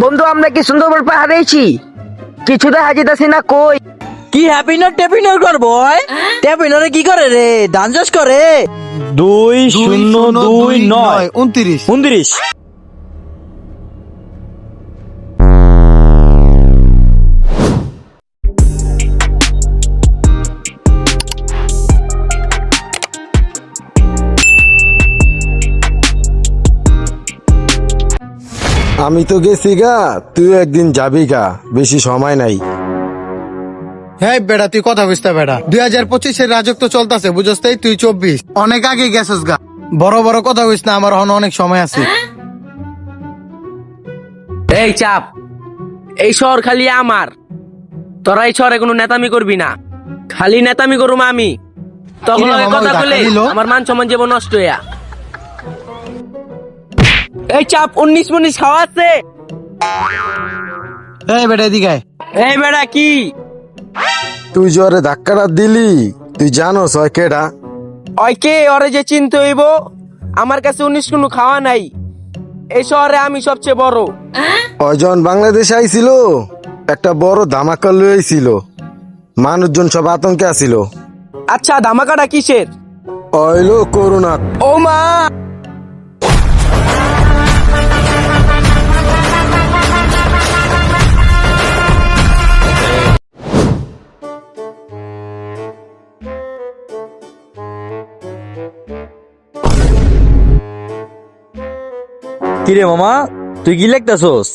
বন্ধু আমরা কি সুন্দরবন পাহাড়েছি কিছু দেখা যেতেছি না কই। কি হ্যাপিনার টেপিনার করবো টেপিনারে কি করে রে ধান চাষ করে 2029 29 আমি তো গেছি গা, তুই একদিন যাবি গা, বেশি সময় নাই। হ্যাঁ বেড়া তুই কথা বুঝতে বেড়া 2025-এর রাজত্ব চলতেছে বুঝছ তাই তুই 24 অনেক আগে গেছস গা। বড় বড় কথা বুঝ না, আমার এখন অনেক সময় আছে। এই চাপ, এই শহর খালি আমার, তোরা এই শহরে কোনো নেতামি করবি না, খালি নেতামি করুম আমি। তখন কিরে আগে মামা, কথা ওই বলে টাকা দিলো? আমার মান সম্মান জীবন নষ্ট হইয়া। এই চাপ 19 খাওয়া আছে। এই বেড়া এদিকে আয়। এই বেড়া কি তুই জোরে ধাক্কাটা দিলি, তুই জানোস হয় কেডা? ওই কে ওরে যে চিনতে হইব? আমার কাছে 19 কোনো খাওয়া নাই, এই শহরে আমি সবচেয়ে বড়। অজন বাংলাদেশে আইছিল, একটা বড় ধামাকা লই আইছিল, মানুষজন সব আতঙ্কে আছিল। আচ্ছা ধামাকাটা কিসের? অইলো করোনা। ও মা, কিরে মামা তুই কি লিখতেছস?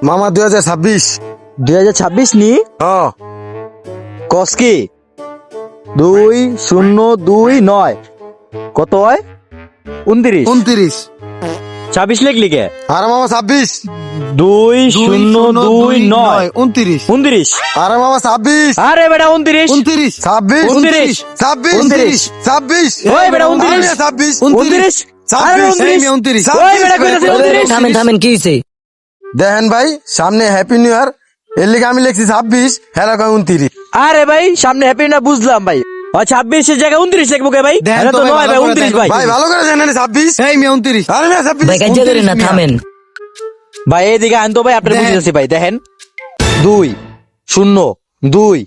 মামা 2026। 2026 নি হ, কস কি 2029 কত হয় 29 29 26 লিখলি কে? আরে মামা 26। 2029 29 29 আরে মামা 26। আরে বেটা 29 29 26 29 26 26। ওই বেটা 29 26 29 আরে 29 ওই বেটা কইতাছে 29 থামেন থামেন কি হইছে? দেখেন ভাই, সামনে হ্যাপি নিউ ইয়ার, এর লিগে আমি লিখছি 26, হেরা কয় 29। আরে ভাই সামনে হ্যাপি না বুঝলাম ভাই, 26 এর জায়গায় 29 লিখবো কে ভাই? দেন এটা তো তো ভাই, নয় ভাই ভালো করে 29 দেন। ভাই। ভাই ভালো করে জানেন 26। এই মিয়া 29 আরে মিয়া 26। ভাই কাজে করেন না, 29 থামেন। ভাই এইদিকে আনতো ভাই, আপনার দেখেন। বুঝতেছি ভাই, দেখেন 2029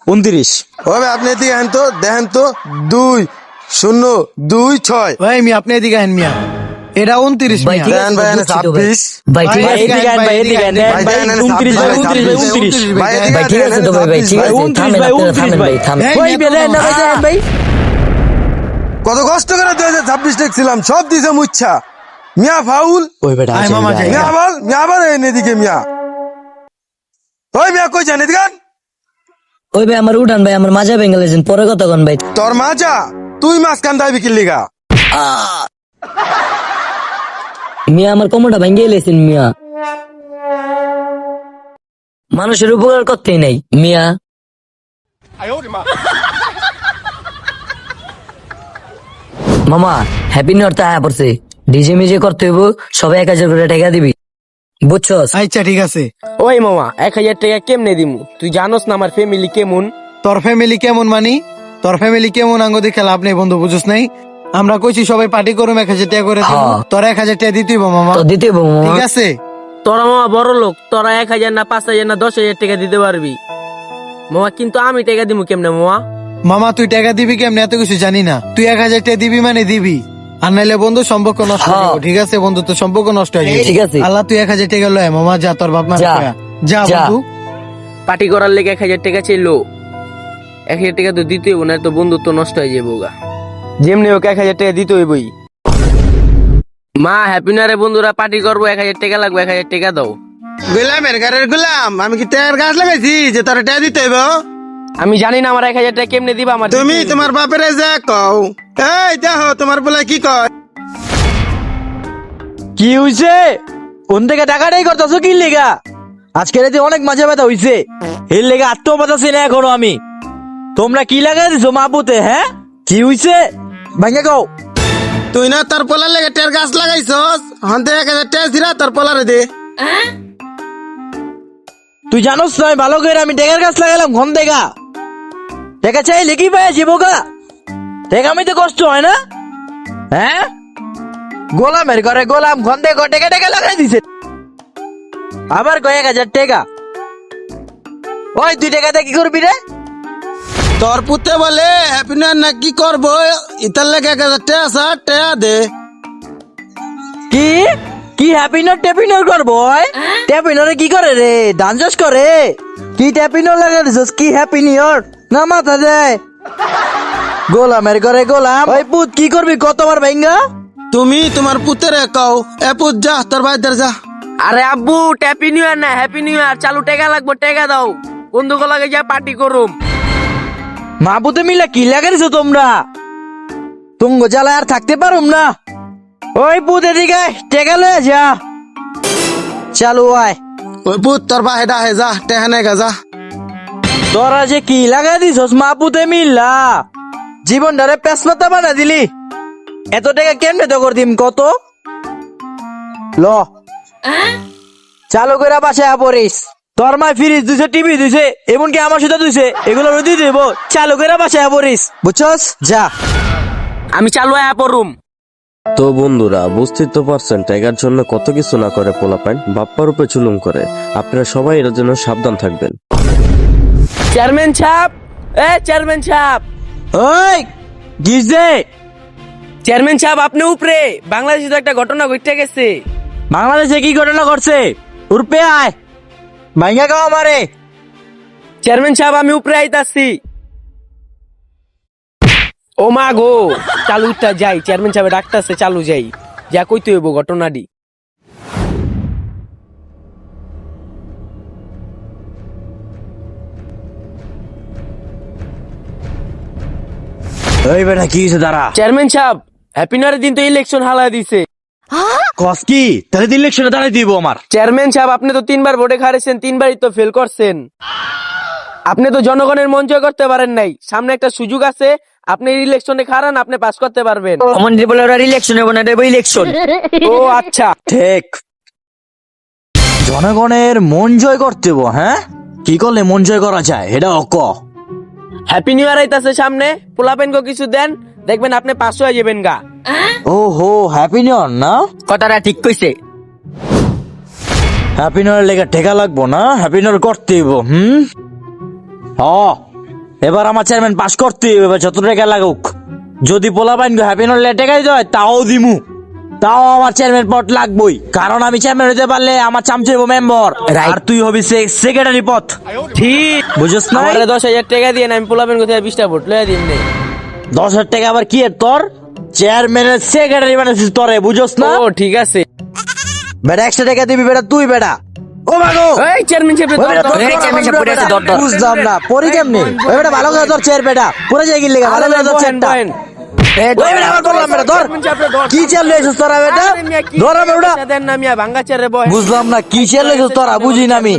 29 ও ভাই আপনি এদিকে আহেন তো, দেখেন তো 2026। ভাই মিয়া আপনি এদিকে আইন মিয়া, এটা 29 ভাই, মিয়া। ঠিক দেখেন ভাই, বুঝছি তো ভাই। 26। ভাই ঠিক ভাই, আছে এদিকে আন ভাই, এদিকে আন, ভাই, ভাই দেখেন, 29 ভাই 29 ভাই 29 ভাই এদিকে ভাই ঠিক আছে তো ভাই, ভাই ঠিক আছে 29 থামেন ভাই আপনারা, 29 থামেন ভাই ভাই থামেন। এই ওই মিয়া, বেলেন না ভাই, দেখেন ভাই কত কষ্ট করে 2026 লিখছিলাম, সব দিছে মুচ্ছা। মিয়া ফাউল। ওই বেটা আয় মামা যাই। মিয়া বল, মিয়া বল এদিকে মিয়া। ওই মিয়া কই জানি দিগান? ওই ভাই আমার উঠান ভাই, আমার মাজা ভেঙে গেছেন, পরে কথা কন ভাই। তোর মাজা, তুই মাছ কান্দাই বিকির লিগা। মিয়া আমার কোমরটা ভেঙে গেলেছেন মিয়া, মানুষের উপকার করতেই নাই মিয়া। মামা হ্যাপি নিউ ইয়ার তো আয়া পড়ছে, ডিজে মিজে করতে হইব, সবাই 1000 করে টাকা দিবি বুঝছস? আচ্ছা ঠিক আছে। ওই মামা 1000 টাকা কেমনে দিমু? তুই জানোস না আমার ফ্যামিলি কেমন। তোর ফ্যামিলি কেমন মানি? তোর ফ্যামিলি কেমন আঙ্গ দেখে লাভ নেই বন্ধু, বুঝছ নাই? আমরা কইছি সবাই পার্টি করুম, 1000 টাকা করে দিব। হ্যাঁ। তোর 1000 টাকা দিতেই মামা, তো দিতে হইব মামা। ঠিক আছে? তোরা মামা বড় লোক, তোরা 1000 না 5000 না 10,000 টাকা দিতে পারবি মামা, কিন্তু আমি টাকা দিমু কেমনে মামা? মামা তুই টাকা দিবি কেমনে এত কিছু জানি না, তুই 1000 টাকা দিবি মানে দিবি, আর নাইলে বন্ধু সম্পর্ক নষ্ট হয়ে হ্যাঁ। যাবে, ঠিক আছে বন্ধু? তো সম্পর্ক নষ্ট হয়ে যাবে। ঠিক আছে। আল্লাহ তুই 1000 টাকা লয় মামা, যা তোর বাপ মা যা। যা যা। বন্ধু। পার্টি করার লেগে 1000 টাকা ছিল, 1000 টাকা তো দিতে হইব, না তো বন্ধুত্ব নষ্ট হয়ে যাবো গা। যেমনি হোক 1000 টাকা দিতে হইবই। মা হ্যাপি নিউ ইয়ারে বন্ধুরা পার্টি করবো, 1000 টাকা লাগবে, 1000 টাকা দাও। গোলামের ঘরের গোলাম, আমি কি তের গাছ লাগাইছি যে তোর টাকা দিতে হইব? আমি জানি না আমার 1000 টাকা কেমনে দিবা আমার। তুমি তোমার বাপের যা কও। এই দেখো তোমার বলে কি কয়। কি হইছে? কোন থেকে টাকাটাই করতেছো কি লেগা? আজকে রাতে অনেক মজা ব্যথা হইছে, এর লেগে আত্মবাতাছি না এখনো আমি। তোমরা কি লাগাই দিছো মাপুতে? হ্যাঁ কি হইছে ভাঙ্গে কও। তুই না তোর পোলার লেগে টের গাছ লাগাইছস, হন্তে 1000 টাকা দিরা তোর পোলারে দে। তুই জানোস নয় ভালো করে আমি টেকার গাছ লাগালাম ঘন দেখা, টেকা চাইলে কি পাই যাবো গা? টেকা আমি তো কষ্ট হয় না? হ্যাঁ গোলামের ঘরে গোলাম ঘন দেখো টেকা টেকা লাগাই দিছে। আবার কয় 1000 টাকা। ওই 2 টাকাতে কি করবি রে? তোর পুতে বলে হ্যাপি নিউ ইয়ার না কি করবো ইতার লেগে 1000 টাকা আছে, টাকা দে। কি কি হ্যাপিনার ট্যাপিনার করবো? ট্যাপিনারে কি করে রে? ধান চাষ করে? কি ট্যাপিনার লাগা দিছস? কি হ্যাপি নিউ ইয়ার না মাথা দে গোলামের করে গোলাম। ওই পুত কি করবি কতবার ভাইঙ্গা? তুমি তোমার পুতেরে কও এ পুত যা তোর ভাইদের যা। আরে আব্বু হ্যাপি নিউ ইয়ার না হ্যাপি নিউ ইয়ার, চালু টাকা লাগবে, টাকা দাও, বন্ধুকে লাগে যা পার্টি করুম। মা পুতে মিলা কি লাগা দিছো তোমরা? তুঙ্গ জ্বালায় আর থাকতে পারুম না। ওই পুত এদিকে টেকা লয়ে যা, চালু আয়। ওই পুত তোর ভাই ডাহে যা, টাকা নে যা। তোরা যে কি লাগাই দিছস মা পুতে মিল্লা, জীবনটারে পেছপাতা বানা দিলি। এত টাকা কেমনে তো করে দিম কত? ল চালু করে বাসায় পড়িস। তোর মা ফ্রিজ দিছে, টিভি দিছে, এমনকি আমার সাথে দিছে, এগুলো দিয়ে দেব। চালু করে বাসায় পড়িস, বুঝছস? যা। আমি চালু আয়া পড়ুম। তো বন্ধুরা বুঝতেই তো পারছেন টাইগার জন্য কত কিছু না করে পোলাপাইন, বাপ্পার উপরে চুলুম করে। আপনারা সবাই এর জন্য সাবধান থাকবেন। চেয়ারম্যান সাহেব, চেয়ারম্যান সাহেব, ওই গিজে চেয়ারম্যান সাহেব আপনি উপরে, বাংলাদেশে তো একটা ঘটনা ঘটে গেছে। বাংলাদেশে কি ঘটনা ঘটছে? উর্পে আয়, ভাইঙ্গা গাও আমারে। চেয়ারম্যান সাহেব আমি উপরে আইতাছি। ও মা গো, চালুটা যাই, চেয়ারম্যান সাহেব ডাকতেছে, চালু যাই, যা কইতে হইব ঘটনাটি। ওই বেটা কি হয়েছে দাঁড়া। চেয়ারম্যান সাহেব হ্যাপি নিউ ইয়ারের দিন তো ইলেকশন হালা দিছে। কস কি তাহলে ইলেকশনে দাঁড়াই দিব আমার? চেয়ারম্যান সাহেব আপনি তো 3বার ভোটে হারেছেন, 3বারই তো ফেল করছেন। আপনি তো জনগণের মন জয় করতে পারেন নাই। সামনে একটা সুযোগ আছে, আপনি ইলেকশনে খারান, আপনি পাস করতে পারবেন। অমন বলে ওরা ইলেকশন হবে না, দেবো ইলেকশন। ও আচ্ছা, ঠিক। জনগণের মন জয় করতে হবো, হ্যাঁ? কি করলে মন জয় করা যায় এটা ক। হ্যাপি নিউ ইয়ার আইতাছে সামনে, পোলাপেনকে কিছু দেন, দেখবেন আপনি পাস হয়ে যাবেন গা। ও হো, হ্যাপি নিউ ইয়ার না? কথাটা ঠিক কইছে। হ্যাপি নিউ ইয়ার লেগে টেকা লাগবো না? হ্যাপি নিউ ইয়ার করতে হইব। এবার আমার চেয়ারম্যান পাস করতে হইব, এবার যত টাকা লাগুক। যদি পোলা পাইন হ্যাপি নিউ ইয়ার টেকাই দেয় তাও দিমু, তাও আমার চেয়ারম্যান পদ লাগবই। কারণ আমি চেয়ারম্যান হইতে পারলে আমার চামচে হইব মেম্বার, আর তুই হবি সেক্রেটারি পদ। ঠিক বুঝছ না? আমারে 10,000 টাকা দিয়ে আমি পোলাপেন কোথায় 20টা ভোট লইয়া দিন নেই। 10,000 টাকা আবার কি এর তোর? চেয়ারম্যানের সেক্রেটারি বানাইছিস তোরে, বুঝছ না? ও ঠিক আছে। বেটা 100 টাকা দিবি বেটা, তুই বেটা। ও মাগো, এই চেয়ারম্যান সাহেব ওই বেটা ধর, এই চেয়ারম্যান সাহেব পড়ে আছে, ধর, ধর। বুঝলাম না পরি কেমনে? ওই বেটা ভালো করে ধর চেয়ার বেটা, পুরো যাই গিল লাগা ভালো করে ধর চেয়ারটা। ওই বেটা আবার বললাম বেটা ধর। কি চেয়ার লইছিস তোরা বেটা? ধর আমার বেটা। দেন না মিয়া ভাঙ্গা চেয়ারে বয়। বুঝলাম না কি চেয়ার লইছিস তোরা, বুঝি না আমি।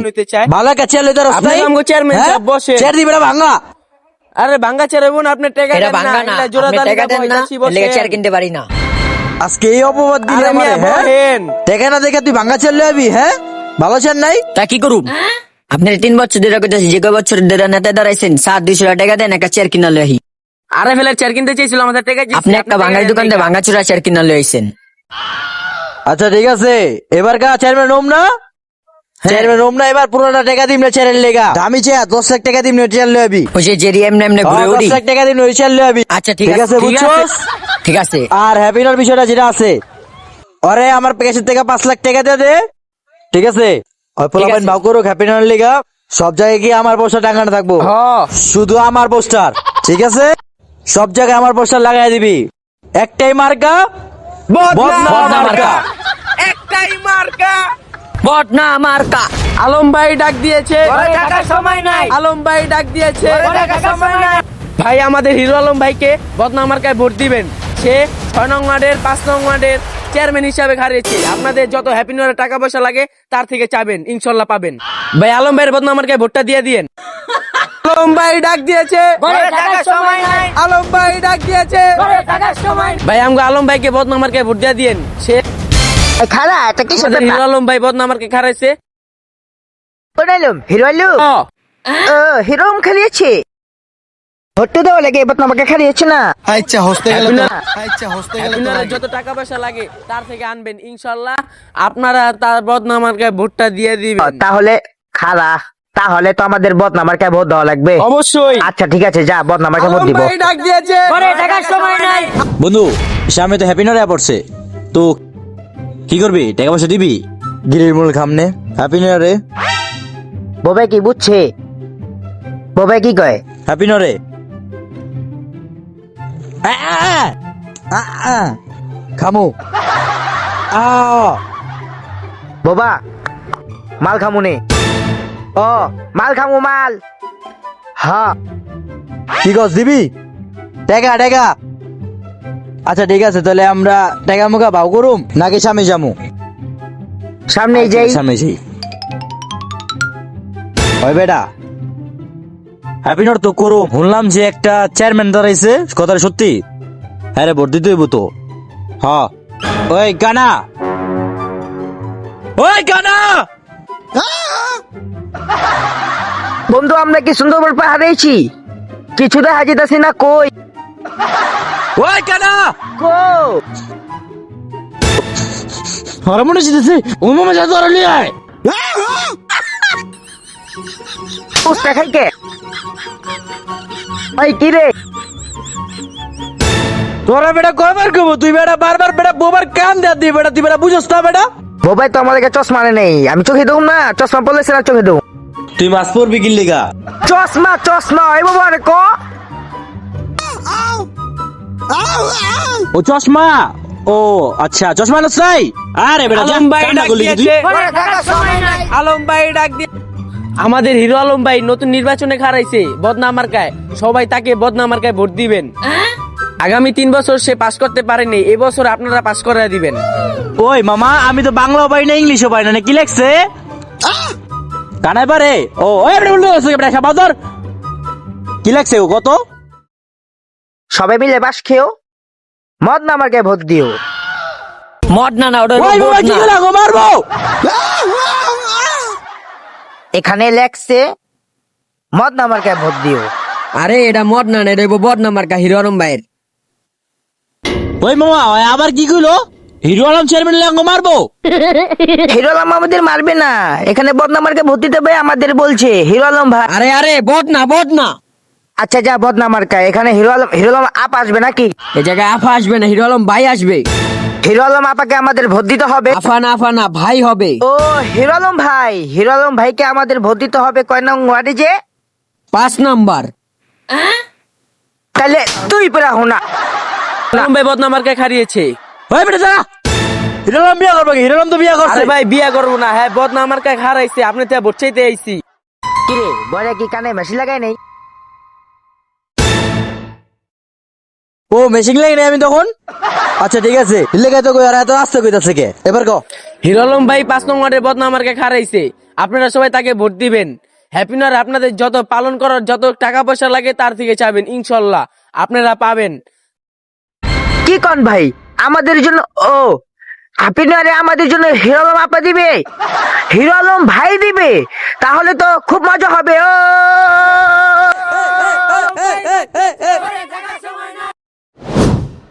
ভালো একটা চেয়ার লইতে রাস্তা। আপনি আমগো চেয়ারম্যান সাহেব বসেন। চেয়ার দিবি বেটা ভাঙা। আরে ভাঙ্গা চেয়ারে বোন আপনি টাকা এটা দেন না, ভাঙ্গা না, এটা জোড়া আপনি দালি টাকা দেন না, লেগে চেয়ার কিনতে পারি না। আজকে এই অপবাদ দিলি আরে আমারে, মিয়া হ্যাঁ? বহেন। টাকা না দেখে তুই ভাঙা চেয়ার লই আবি, হ্যাঁ? ভালো চেয়ার নাই? তা কি করুম? আপনি 3 বছর ধরে কইতাছি, যে কয় বছর ধরে নেতা দাঁড়াইছেন, 200 টাকা দেন একটা চেয়ার কিনা লই। আরে ফেলার চেয়ার কিনতে চাইছিল, আমাদের টাকা দিছি, আপনি একটা ভাঙ্গার দোকান থেকে ভাঙ্গাচুরা চেয়ার কিনা লই আইছেন। আচ্ছা ঠিক আছে, এবার কা চেয়ারম্যান রুম না? চেয়ারম্যান রুম না, এবার পুরোটা টাকা দিম না চেয়ারের লেগা। দামি চেয়ার 10 লাখ টাকা দিম না চেয়ার লই আবি। ওই যে জেরি এমনি এমনি ঘুরে 10 উড়ি। লাখ টাকা দিম না চেয়ার লই আবি। আচ্ছা ঠিক ঠিক আছে, আছে, বুঝছস? ঠিক আছে। আর হ্যাপি নিউ ইয়ার বিষয়টা যেটা আছে, আরে আমার প্যাকেজের থেকে 5 লাখ টাকা দিয়ে দে, ঠিক আছে? ওই পোলাপাইন ভাগ করুক হ্যাপি নিউ ইয়ার লেগা, সব জায়গায় গিয়ে আমার পোস্টার টাঙানো থাকবো। শুধু আমার পোস্টার, ঠিক আছে? সব জায়গায় আমার পোস্টার লাগাই দিবি। একটাই মার্কা, বদনা মার্কা। একটাই মার্কা। বদনা মার্কা। আলম ভাই ডাক দিয়েছে, সময় নাই। আলম ভাই ডাক দিয়েছে, সময় নাই। ভাই আমাদের হিরো আলম ভাইকে বদনা মার্কায় ভোট দিবেন। সে 6 নং ওয়ার্ডের 5 নং ওয়ার্ডের চেয়ারম্যান হিসাবে হারিয়েছে। আপনাদের যত হ্যাপি নিউ ইয়ারের টাকা পয়সা লাগে তার থেকে চাবেন, ইনশাল্লাহ পাবেন। ভাই আলম ভাইয়ের বদনা মার্কায় ভোটটা দিয়ে দিয়েন। আলম ভাই ডাক দিয়েছে, আলম ভাই ডাক দিয়েছে। ভাই আমগো আলম ভাইকে বদনা মার্কায় ভোট দিয়ে দিয়েন। সে খালা এটা কি আমাদের হিরো আলম ভাই বদনা মার্কায় হারাইছে। হিরো আলম ও, হিরোম খেলিয়েছে ভোটটা দেওয়া লাগে এবার আমাকে খারিয়েছে না। আচ্ছা হস্তে গেলে তো- হ্যাপিনার- আচ্ছা হস্তে গেলে তো আপনারা লাগে। যত টাকা পয়সা লাগে তার থেকে আনবেন, ইনশাল্লাহ আপনারা তার বদনামার্কায় ভোটটা দিয়ে দিবেন। তাহলে খালা, তাহলে তো আমাদের বদনামার্কায় ভোট দেওয়া লাগবে। অবশ্যই। আচ্ছা ঠিক আছে, যা বদনামার্কায় ভোট দিব। ডাক দিয়েছে। বন্ধু সামনে তো হ্যাপি নিউ ইয়ার পড়ছে, তো কি করবি? টাকা পয়সা দিবি? গিরির মূল খামনে হ্যাপি নিউ ইয়ারে। ববে কি বুঝছে? ববে কি কয়? হ্যাপি নিউ ইয়ারে খামু বাবা মাল খামুনে। ও মাল খামু মাল। হ্যাঁ কি কস দিবি? টাকা টাকা। আচ্ছা ঠিক আছে, তাহলে আমরা টাকা মুখা ভাও করুম নাকি সামনে যামু? সামনে যাই। সামনে যাই। ওই বেটা হ্যাপি নিউ ইয়ার তো করো। শুনলাম যে একটা চেয়ারম্যান দাঁড়াইছে, কথাটা সত্যি? হ্যাঁ রে, ভোট দিতে হইব তো। হ্যাঁ ওই গানা, ওই গানা। বন্ধু আমরা কি সুন্দরবন পাহাড়েছি? কিছু দেখা যেতেছি না, কই ওই গানা কো? আর মনে হচ্ছে ও মামা যা ধরে নিয়ে আয়। পোস্টা খাইকে ওই কি রে? তোরা বেটা কয়বার কব? তুই বেটা বারবার বেটা বোবার কান দেয়া দি বেটা, তুই বেটা বুঝছ না বেটা? বাবাই তো আমাদেরকে চশমা আনে নেই, আমি চোখে দেবো না, চশমা পড়লে সেটা চোখে দেবো। তুই মাছ পড়বি কি লিগা? চশমা চশমা ওই বাবা রে ক। ও চশমা, ও আচ্ছা চশমা না চাই। আরে বেটা যা, আলম ভাই কান্না ডাক করলি কি তুই? দিয়েছে। আলম ভাই ডাক দিয়ে আমাদের হিরো আলম ভাই নতুন নির্বাচনে খারাইছে বদনামার্কায়, সবাই তাকে বদনামার্কায় ভোট দিবেন। আগামী 3 বছর সে পাস করতে পারেনি, এবছর আপনারা পাস করে দিবেন। ওই মামা, আমি তো বাংলাও পাই না ইংলিশও পাই না, কি লেখছে কানাই পারে? ও ওই বেটা বলতে আছে বেটা সাবাদর, কি লেখছে ও কত? সবাই মিলে বাস খেও, মদ না আমাকে ভোট দিও। মদ না না, ওটা হলো ওই ভোট বাবা কি না। লাগো মারবো। এখানে লেখছে মদ না আমাকে ভোট দিও। আরে এটা মদ না, এটা হইবো বদনামার্কা হিরো আলম ভাইয়ের। ওই মামা ওই আবার কি কইলো? হিরো আলম চেয়ারম্যান লাগো মারবো? হিরো আলম আমাদের মারবে না, এখানে বদনামারকে ভোট দিতে হবে আমাদের বলছে হিরো আলম ভাই। আরে আরে বদ না, বদ না। আচ্ছা যা বদনামারকা, এখানে হিরো আলম আপ আসবে নাকি? এই জায়গায় আফা আসবে না, হিরো আলম ভাই আসবে। হিরো আলম আপাকে আমাদের ভোট দিতে হবে। আফা না ভাই হবে। ও হিরো আলম ভাইকে আমাদের ভোট দিতে হবে কয় নং ওয়ার্ডে যে? 5 নাম্বার। তাহলে তুই পড়া হোনা। আলম ভাই বদনামার্কায় খারিয়েছে। ওই বেটা যা, হিরো আলম বিয়া করবে? হিরো আলম তো বিয়া করছে। আরে ভাই বিয়া করবো না, হ্যাঁ বদনামার্কায় খারাইছে, আপনি তো ভোট চাইতে আইছি। কিরে বলে কি কানে মেশি লাগাই নেই? ও মেশিন লাগে নাই আমি তখন। আচ্ছা ঠিক আছে, লেগে তো কই আর এত আস্তে কইতাছে কে? এবার কও। হিরো আলম ভাই 5 নং ওয়ার্ডে বদনামার্কায় খারাইছে, আপনারা সবাই তাকে ভোট দিবেন। হ্যাপি নিউ ইয়ার আপনাদের যত পালন করার যত টাকা পয়সা লাগে তার থেকে চাবেন, ইনশাল্লাহ আপনারা পাবেন। কি কন ভাই আমাদের জন্য? ও হ্যাপি নিউ ইয়ারে আমাদের জন্য হিরো আলম আপা দিবে, হিরো আলম ভাই দিবে, তাহলে তো খুব মজা হবে। ও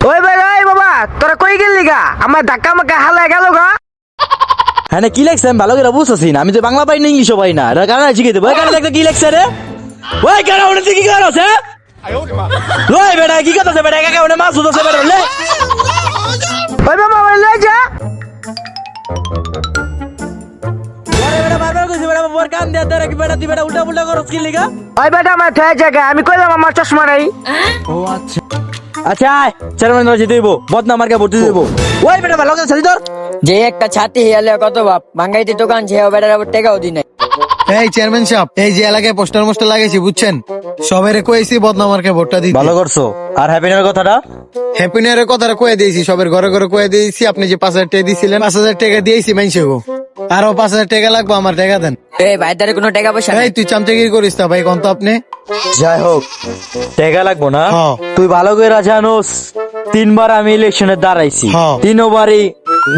ওই ভাই ওই বাবা তোরা কই গেলি গা? আমার ধাক্কা মাক্কা হালা গেল গা। হ্যাঁ কি লেখছে আমি ভালো করে বুঝতেছি না, আমি তো বাংলা পাই না ইংলিশও পাই না। এটা কারণে শিখে দেবো। ওই কারণে দেখতে কি লেখছে রে? ওই কারণে ওটা কি কারণ আছে? ওই বেটা কি কথা আছে বেটা? একা ওটা মাছ উঠছে বেটা লে। ওই বাবা ওই লয়ে যা। ওরে বেটা বারবার কইছি বেটা মোর কান দেয়া দরে কি বেটা তুই বেটা উল্টা পুল্টা করছ কি লিগা? ওই বেটা আমার ঠেয়া জায়গা, আমি কইলাম আমার চশমা নাই। ও আচ্ছা আচ্ছা, চেয়ারম্যান রাজি দেবো, বদনামার্কা ভর্তি দেবো। ওই বেটা ভালো করে ছাড়ি ধর। যে একটা ছাতি হিয়ালে কত বাপ, বাঙ্গাইতে দোকান ছে বেটার আবার টাকাও দি নাই। এই চেয়ারম্যান সাহেব, এই যে এলাকায় পোস্টার মোস্টার লাগাইছি বুঝছেন, সবাইরে কইছি বদনামার্কে ভোটটা দিতে। ভালো করছো। আর হ্যাপি নিউ ইয়ার কথাটা? হ্যাপি নিউ ইয়ারের কথাটা কয়ে দিয়েছি, সবার ঘরে ঘরে কয়ে দিয়েছি। আপনি যে 5,000 টাকা দিয়েছিলেন, 5,000 টাকা দিয়েছি মাইনছে গো। আরো 5,000 টাকা লাগবে, আমার টাকা দেন। এই ভাই তারে কোনো টাকা পয়সা এই নাই। তুই চামচাগিরি করিস না ভাই, কোন তো আপনি? যাই হোক, টাকা লাগবো না। হ্যাঁ। তুই ভালো করে জানোস 3বার আমি ইলেকশনে দাঁড়াইছি, হ্যাঁ। 3বারই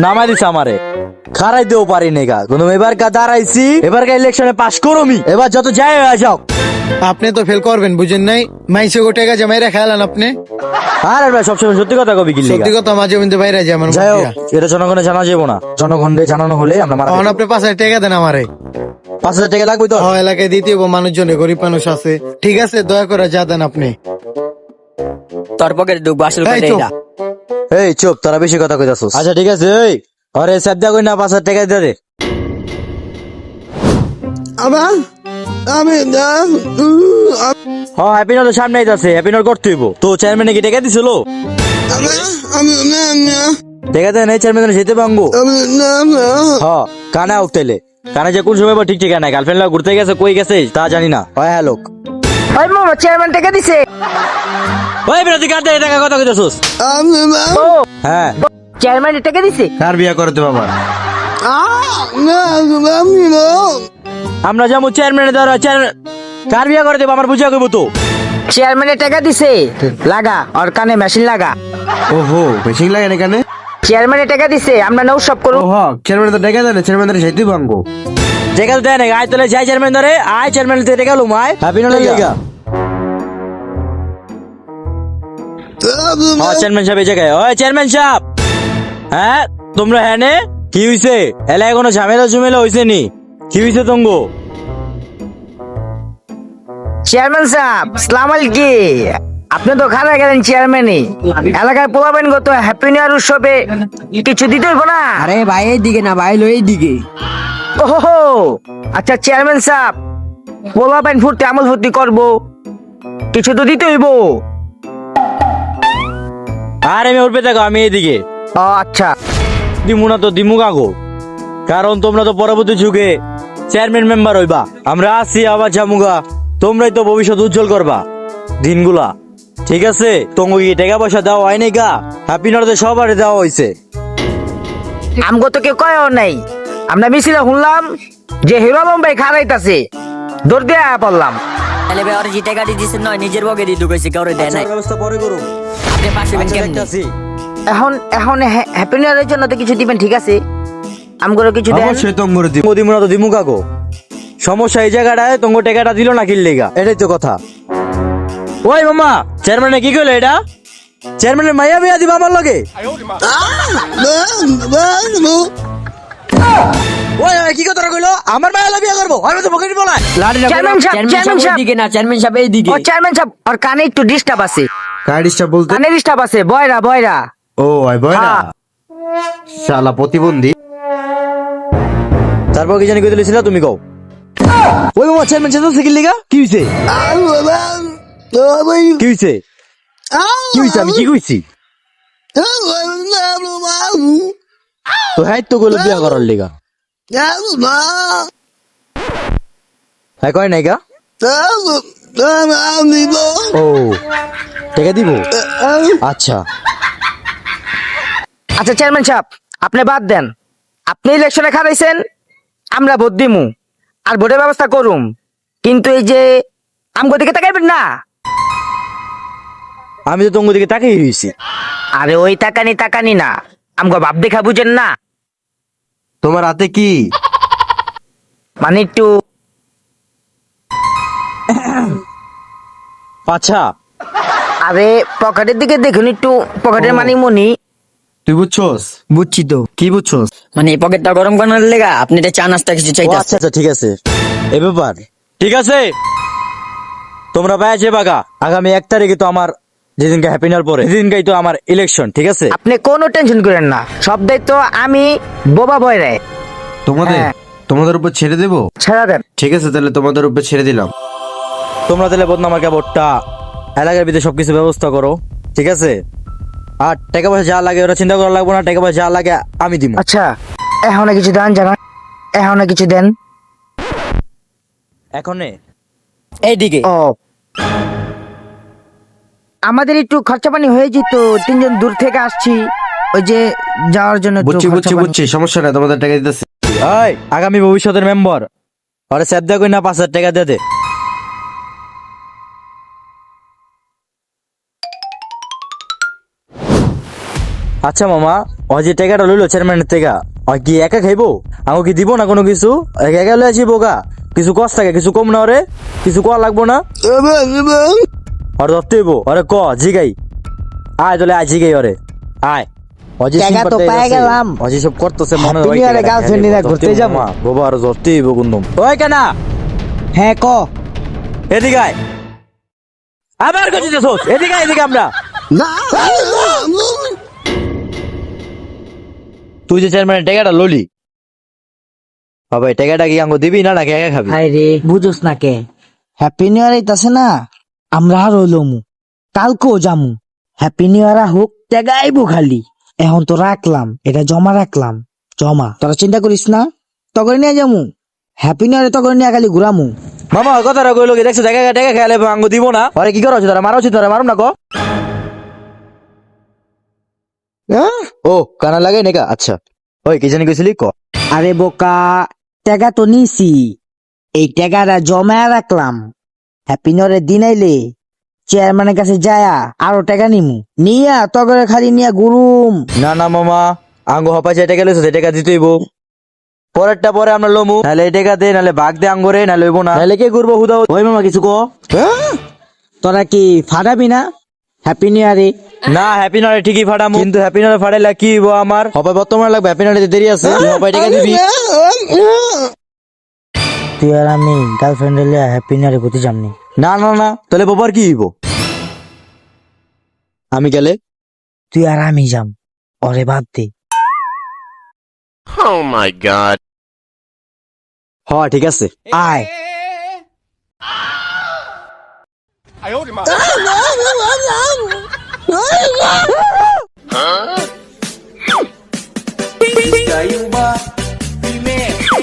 নামাই দিছে আমারে খারাইতেও পারি নেগা কোনো এবার কা দাঁড়াইছি এবার কা ইলেকশনে পাস করমি এবার যত যাই হয়ে যাও। আপনি তো ফেল করবেন বুঝেন নাই, মাইসে গো টাকা জমাইরা খেলান আপনি। আরে ভাই সবসময় সত্যি কথা কবি কি সত্যি কথা মাঝে মধ্যে বাইরে যায় আমার মুখ যাই হোক দিয়া। এটা জনগণে জানা যাবো না, জনগণকে জানানো হলে আমরা মারা এখন আপনি 5,000 টাকা দেন আমারে। 5,000 টাকা লাগবে তো। এলাকায় দিতে হবো, মানুষজনে গরিব মানুষ আছে। ঠিক আছে, দয়া করে যা দেন আপনি। তোর পকেটে ঢুকবো আসল এই কথা চুপ। এটা। এই চুপ, তোরা বেশি কথা কইতাছস। আচ্ছা ঠিক আছে, এই আরে সাবদা কই না 5,000 টাকা দিয়ে দে। হ্যাঁ হ্যাপি নট সামনে আইতাছে, হ্যাপি নট করতে হইব তো। চেয়ারম্যান কি টাকা দিছিল? টাকা দেয় নাই চেয়ারম্যান যেতে পাঙ্গো। হ্যাঁ কানা উঠতেলে কানা যে কোন সময় বা ঠিক ঠিকানা নাই, গার্লফ্রেন্ড লাগা ঘুরতে গেছে কই গেছে তা জানি না। হয় হ্যালো ওই মামা চেয়ারম্যান টাকা দিছে। ওই বিরতি কার দিয়ে টাকা কথা কইতাছস? ও হ্যাঁ চেয়ারম্যান টাকা দিছে। কার বিয়া করতে বাবা? আমরা যাবো চেয়ারম্যানের দ্বারা। চেয়ারম্যান কার বিয়া করে দেবো আমার বুঝিয়া কইব তো। চেয়ারম্যানের টাকা দিছে, লাগা ওর কানে মেশিন লাগা। ওহো মেশিন লাগে এখানে। চেয়ারম্যানের টাকা দিছে, আমরা নৌ সব করব। ওহ চেয়ারম্যান তো টাকা দেন, চেয়ারম্যান ধরে সেটি ভাঙবো। টাকা তো দেয় না, আয় তোলে যাই চেয়ারম্যান ধরে, আয় চেয়ারম্যান থেকে টাকা লুম, আয় হ্যাপি নট লাগা। হ্যাঁ চেয়ারম্যান সাহেব এই জায়গায়। ওই চেয়ারম্যান সাহেব, হ্যাঁ তোমরা হ্যাঁ নে কি হইছে? এলাকায় কোনো ঝামেলা ঝুমেলা হইছে নি? কি হইছে তঙ্গো? চেয়ারম্যান সাহেব সালাম আলাইকুম। আপনি তো খারাপ গেলেন চেয়ারম্যানই, এলাকায় পোলাবেন গত হ্যাপি নিউ ইয়ার উৎসবে কিছু দিতে হইব না? আরে ভাই এই দিকে না ভাই, লো এই দিকে। ওহো আচ্ছা চেয়ারম্যান সাহেব, পোলাবেন ফুর্তি আমল ফুর্তি করবো, কিছু তো দিতে হইব। আর আমি উঠবে দেখো, আমি এইদিকে ও আচ্ছা দিমু না তো দিমু কাগো, কারণ তোমরা তো পরবর্তী যুগে চেয়ারম্যান মেম্বার হইবা, আমরা আছি আবার জামুগা, তোমরাই তো ভবিষ্যৎ উজ্জ্বল করবা দিনগুলা। ঠিক আছে তোমাকে কি টাকা পয়সা দেওয়া হয় নাই গা? হ্যাপি নটে সবারই দেওয়া হয়েছে। আমগো তো কেউ কয়ও নাই, আমরা মিছিলে শুনলাম যে হিরো আলম ভাই খারাইতাছে, দৌড় দিয়ে আয়া পড়লাম। তাহলে ভাই ওর যে টাকা দিয়েছেন নয় নিজের পকেটে ঢুকেছে, কাউরে দেয় নাই। ব্যবস্থা পরে করুন। আপনি পাশে আচ্ছা, কেমনি? দেখতাছি। এখন এখন হ্যাপি নিউ ইয়ারের জন্য তো কিছু দিবেন, ঠিক আছে? আমগো কিছু দেন। অবশ্যই তো করে দিব। দিমু না তো দিমু কাগো, সমস্যা এই জায়গাটায় তোমার টাকাটা দিল না কিল্লেগা, এটাই তো কথা। ওই মামা চেয়ারম্যানে কি কইলো এটা? চেয়ারম্যানের মাইয়া বিয়া দিবা আমার লগে? ওই ওই, কি কথা কইলো? আমার মাইয়া বিয়া করবো? আমি তো পকেট বলাই। চেয়ারম্যান সাহেব, চেয়ারম্যান সাহেব, দিকে না, চেয়ারম্যান সাহেব এই দিকে। ও চেয়ারম্যান সাহেব, ওর কানে একটু ডিস্টার্ব আছে, কার্ডিসটা বলতে কানে ডিস্টার্ব আছে, বয়রা বয়রা। ও আই বয় না হ্যাঁ। শালা প্রতিবন্ধী। তারপর কি জানি কই দিছিল তুমি কও। ওই মামা চেয়ারম্যান চেতো কিল্লেগা কি হইছে? কি হইছে? কি হইছে? আমি কি কইছি? তো হ্যাঁ তো কইলো বিয়া করার লিগা। হ্যাঁ কয় নাই গা? ও টাকা দিব? আচ্ছা আচ্ছা চেয়ারম্যান সাহেব, আপনি বাদ দেন, আপনি ইলেকশনে খারাইছেন, আমরা ভোট দিমু আর ভোটের ব্যবস্থা করুম, কিন্তু এই যে আমগো দিকে তাকাইবেন না। আমি তো তোমার দিকে তাকিয়ে রইছি। আরে ওই তাকানি না, আমগো ভাব দেখা বুঝেন না, তোমার হাতে কি? মানে একটু আচ্ছা আরে পকেটের দিকে দেখুন, একটু পকেটের মানি মনি। তুই বুঝছস? বুঝছি তো, কি বুঝছস? মানে এই পকেটটা গরম করার লেগা আপনি এটা চা নাস্তা কিছু ও চাইতে। আচ্ছা আচ্ছা ঠিক আছে, এ ব্যাপার ঠিক আছে। তোমরা পাইছে বাগা, আগামী 1 তারিখে তো আমার, যেদিনকে হ্যাপি নিউ ইয়ার পরে সেদিনকেই তো আমার ইলেকশন, ঠিক আছে? আপনি কোনো টেনশন করেন না, সব দায়িত্ব আমি বোবা বয় রে তোমাদের হ্যাঁ। তোমাদের উপর ছেড়ে দেব। ছেড়া দেন। ঠিক আছে তাহলে তোমাদের উপর ছেড়ে দিলাম। তোমরা তাহলে বদনামাকে ভোটটা এলাকার ভিতরে সবকিছু ব্যবস্থা করো, ঠিক আছে? আর টাকা পয়সা যা লাগে ওরা চিন্তা করা লাগবে না, টাকা পয়সা যা লাগে আমি দিব। আচ্ছা এখন কিছু দেন জানা, এখন কিছু দেন। এখন এইদিকে ও আমাদের একটু খরচা পানি হয়ে যেত, 3 জন দূর থেকে আসছি, ওই যে যাওয়ার জন্য একটু বুঝছি খরচা বুঝছি পানি। বুঝছি, সমস্যা নাই, তোমাদের টাকা দিতেছি। এই আগামী ভবিষ্যতের মেম্বার আরে শ্রদ্ধা কই না 5,000 টাকা দে দে। আচ্ছা মামা, ওই যে টাকাটা লইলো চেয়ারম্যানের থেকে, ওই কি একা খাইবো? আমাকে কি দিব না কোনো কিছু? একা একা লয়ে আসিব গা? কিছু কষ্ট থাকে, কিছু কম না ওরে, কিছু কয়া লাগবো না? আর ধরতে হইব, ওরে ক জিগাই, আয় তাহলে আয় জিগাই ওরে, আয়। অজি টাকা তো সিম্পাথি পাই আছে। গেলাম। অজি সব করতেছে মনে Happy হয় New Year এ girlfriend নিয়ে ঘুরতে যাবো। বাবা আর ধরতে হইব কুন্দম। ওই কেনা হ্যাঁ ক এদিকে আয়। আবার করছিস এদিকে আয়, এদিকে আমরা। তুই যে চেয়ারম্যানের টাকাটা ললি, বাবা এই টাকাটা কি আঙ্গো দিবি না নাকি একা খাবি? হাই রে বুঝোস না কে, হ্যাপি নিউ ইয়ার আইতাছে না, আমরা আর হইলমু, কালকেও যামু। হ্যাপি নিউ ইয়ার হোক, টাকা আইবো খালি। এখন তো রাখলাম, এটা জমা রাখলাম, জমা। তোরা চিন্তা করিস না, তখন নিয়ে যামু। হ্যাপি নিউ ইয়ারে তখন নিয়ে খালি ঘুরামু। মামা কথাটা কইলো কি দেখছো, টাকা টাকা খেয়ালে আঙ্গো দিব না? আরে কি করা হচ্ছে তোরা? মারা উচিত তোরা, মারুম না ক। ও কানা লাগে নেকা, আচ্ছা। ওই কি জানি কইছিলি ক। আরে বোকা, টাকা তো নিছি, এই টাকাটা জমা রাখলাম। হ্যাপি নিউ ইয়ারের দিন আইলে চেয়ারম্যানের কাছে যায়া আরো টাকা নিমু, নিয়া তগরে খালি নিয়া গুরুম। না না মামা, আঙ্গো হপাই যে টাকা লইছো, টাকা দিতেইব। পরেরটা পরে আমরা লমু, নাহলে এই টাকা দে, নাহলে ভাগ দে আঙ্গরে, নাহলে লইব না, নাহলে কে করবো হুদা। ওই মামা কিছু ক। তোরা কি ফাটাবি না হ্যাপি নিউ ইয়ারে? না হ্যাপি নারে ঠিকই ফাটামু, কিন্তু হ্যাপি নারে ফাটাইলা কি হইব আমার? হপাই বর্তমানে লাগবে, হ্যাপি নারে দেরি আছে, তুই হপাই টাকা দিবি। তুই আর আমি গার্লফ্রেন্ড লিয়া হ্যাপি নিউ ইয়ারে ঘুরতে যামনি। না না না, তাহলে বাবার কি হইব? আমি গেলে তুই আর আমি যাম, ওরে বাদ দে। হ ঠিক আছে। আয় Caiu uma pimenta.